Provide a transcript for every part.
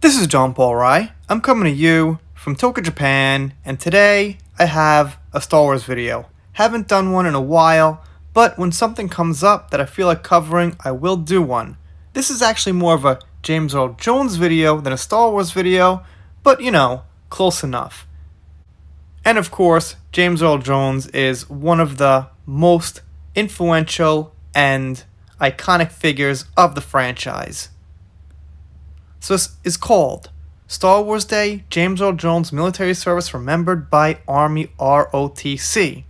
This is John Paul Rai. I'm coming to you from Tokyo, Japan, and today I have a Star Wars video. Haven't done one in a while, but when something comes up that I feel like covering, I will do one. This is actually more of a James Earl Jones video than a Star Wars video, but you know, close enough. And of course, James Earl Jones is one of the most influential and iconic figures of the franchise. So this is called Star Wars Day, James Earl Jones Military Service Remembered by Army ROTC.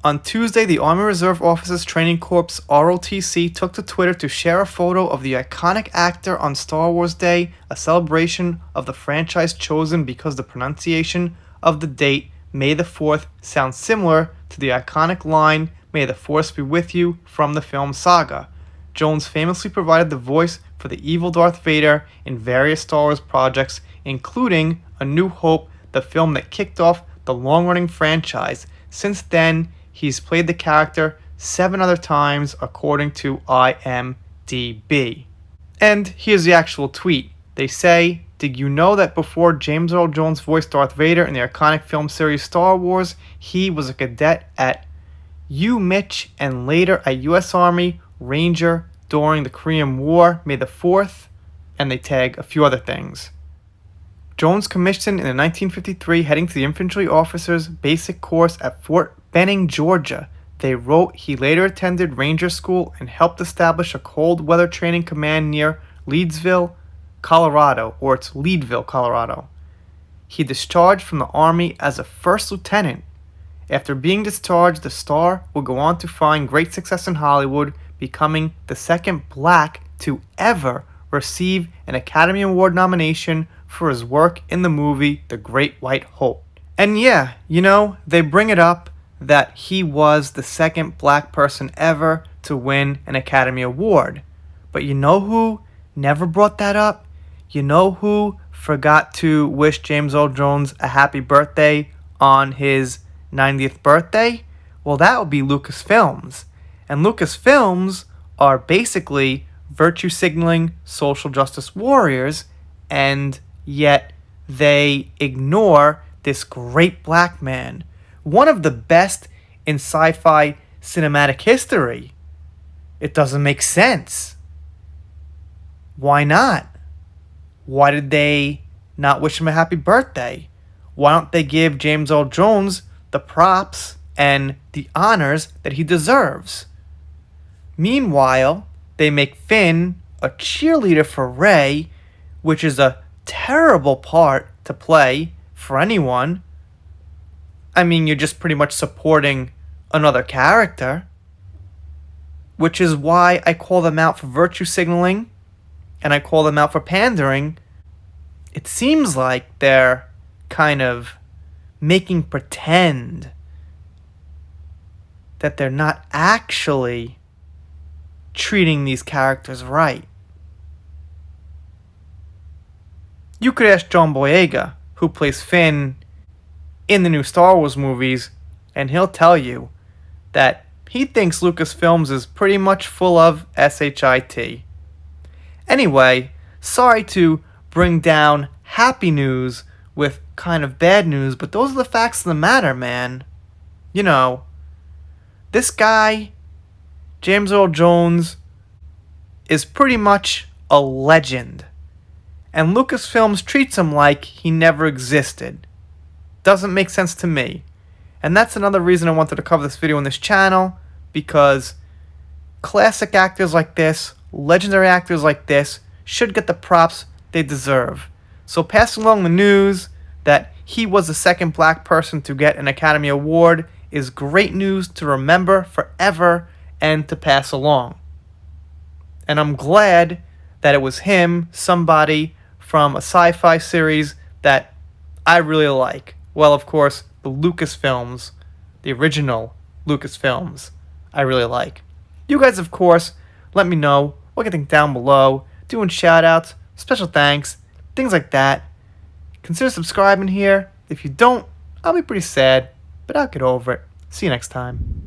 On Tuesday, the Army Reserve Officers Training Corps ROTC took to Twitter to share a photo of the iconic actor on Star Wars Day, a celebration of the franchise chosen because the pronunciation of the date, May the 4th, sounds similar to the iconic line, "May the Force be with you," from the film saga. Jones famously provided the voice for the evil Darth Vader in various Star Wars projects, including A New Hope, the film that kicked off the long-running franchise. Since then, he's played the character 7 other times, according to IMDb. And here's the actual tweet. They say, "Did you know that before James Earl Jones voiced Darth Vader in the iconic film series Star Wars, he was a cadet at UMich and later a U.S. Army Ranger during the Korean War, May the 4th, and they tag a few other things. Jones commissioned in 1953, heading to the infantry officers basic course at Fort Benning, Georgia. They wrote he later attended Ranger School and helped establish a cold weather training command near Leedsville, Colorado, or it's Leadville, Colorado. He discharged from the Army as a first lieutenant. After being discharged, the star would go on to find great success in Hollywood, becoming the second black to ever receive an Academy Award nomination for his work in the movie The Great White Hope. And yeah, you know, they bring it up that he was the second black person ever to win an Academy Award. But you know who never brought that up? You know who forgot to wish James Earl Jones a happy birthday on his 90th birthday? Well, that would be Lucasfilms. And Lucasfilms are basically virtue signaling social justice warriors, and yet they ignore this great black man, one of the best in sci-fi cinematic history. It doesn't make sense. Why not? Why did they not wish him a happy birthday? Why don't they give James Earl Jones the props and the honors that he deserves? Meanwhile, they make Finn a cheerleader for Rey, which is a terrible part to play for anyone. I mean, you're just pretty much supporting another character, which is why I call them out for virtue signaling and I call them out for pandering. It seems like they're kind of making pretend that they're not actually treating these characters right. You could ask John Boyega, who plays Finn in the new Star Wars movies, and he'll tell you that he thinks Lucasfilms is pretty much full of shit. Anyway, sorry to bring down happy news with kind of bad news, but those are the facts of the matter, man. You know, this guy, James Earl Jones, is pretty much a legend. And Lucasfilms treats him like he never existed. Doesn't make sense to me. And that's another reason I wanted to cover this video on this channel, because classic actors like this, legendary actors like this, should get the props they deserve. So passing along the news that he was the second black person to get an Academy Award is great news to remember forever and to pass along. And I'm glad that it was him, somebody from a sci-fi series that I really like. Well, of course, the Lucasfilms, the original Lucasfilms, I really like. You guys, of course, let me know what you think down below, doing shout-outs, special thanks, things like that. Consider subscribing here. If you don't, I'll be pretty sad, but I'll get over it. See you next time.